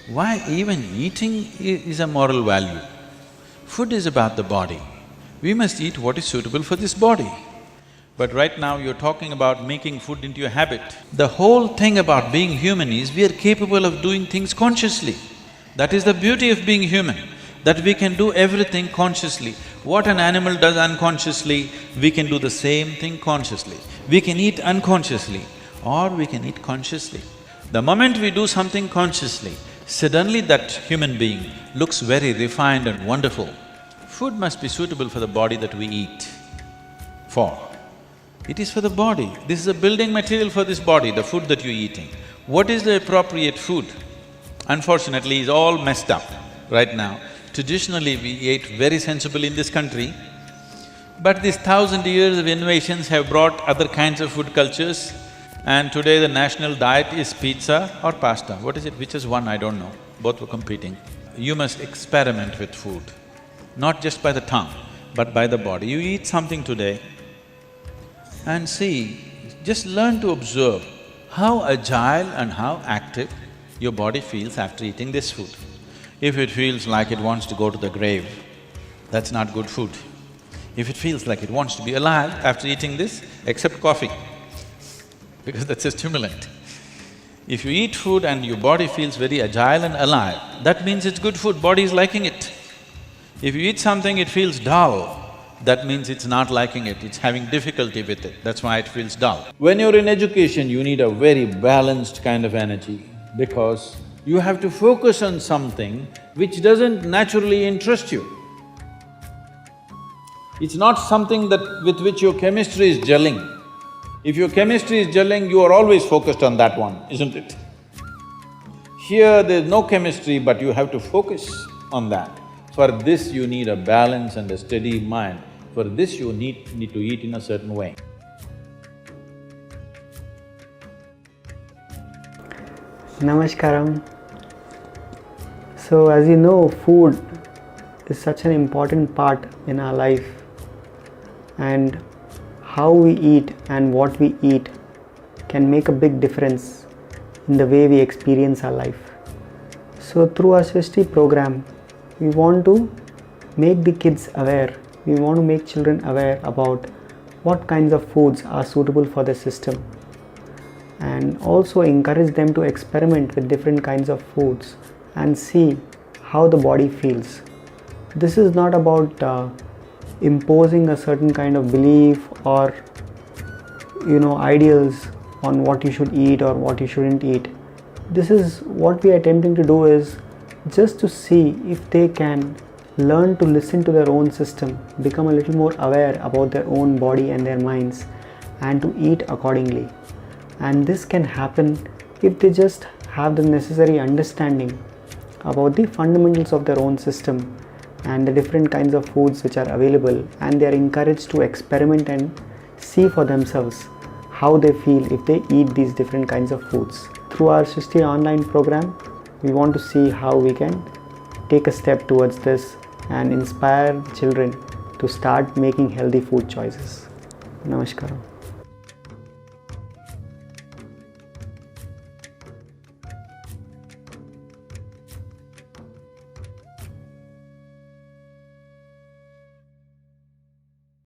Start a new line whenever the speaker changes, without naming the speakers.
Why even eating is a moral value? Food is about the body. We must eat what is suitable for this body. But right now you're talking about making food into a habit. The whole thing about being human is we are capable of doing things consciously. That is the beauty of being human, that we can do everything consciously. What an animal does unconsciously, we can do the same thing consciously. We can eat unconsciously or we can eat consciously. The moment we do something consciously, suddenly that human being looks very refined and wonderful. Food must be suitable for the body that we eat for. It is for the body. This is a building material for this body, the food that you're eating. What is the appropriate food? Unfortunately, it's all messed up right now. Traditionally, we ate very sensibly in this country, but these 1,000 years of innovations have brought other kinds of food cultures, and today the national diet is pizza or pasta. What is it? Which is one? I don't know. Both were competing. You must experiment with food, not just by the tongue, but by the body. You eat something today and see, just learn to observe how agile and how active your body feels after eating this food. If it feels like it wants to go to the grave, that's not good food. If it feels like it wants to be alive after eating this, except coffee, because that's a stimulant. If you eat food and your body feels very agile and alive, that means it's good food, body is liking it. If you eat something, it feels dull, that means it's not liking it, it's having difficulty with it, that's why it feels dull. When you're in education, you need a very balanced kind of energy because you have to focus on something which doesn't naturally interest you. It's not something with which your chemistry is gelling. If your chemistry is gelling, you are always focused on that one, isn't it? Here there's no chemistry, but you have to focus on that. For this you need a balance and a steady mind. For this you need to eat in a certain way.
Namaskaram. So as you know, food is such an important part in our life, and how we eat and what we eat can make a big difference in the way we experience our life. So through our Srishti program, we want to make the kids aware, we want to make children aware about what kinds of foods are suitable for their system, and also encourage them to experiment with different kinds of foods and see how the body feels. This is not about imposing a certain kind of belief or ideals on what you should eat or what you shouldn't eat. This is what we are attempting to do, is just to see if they can learn to listen to their own system, become a little more aware about their own body and their minds, and to eat accordingly. And this can happen if they just have the necessary understanding about the fundamentals of their own system and the different kinds of foods which are available, and they are encouraged to experiment and see for themselves how they feel if they eat these different kinds of foods. Through our Srishti Online program, we want to see how we can take a step towards this and inspire children to start making healthy food choices. Namaskaram.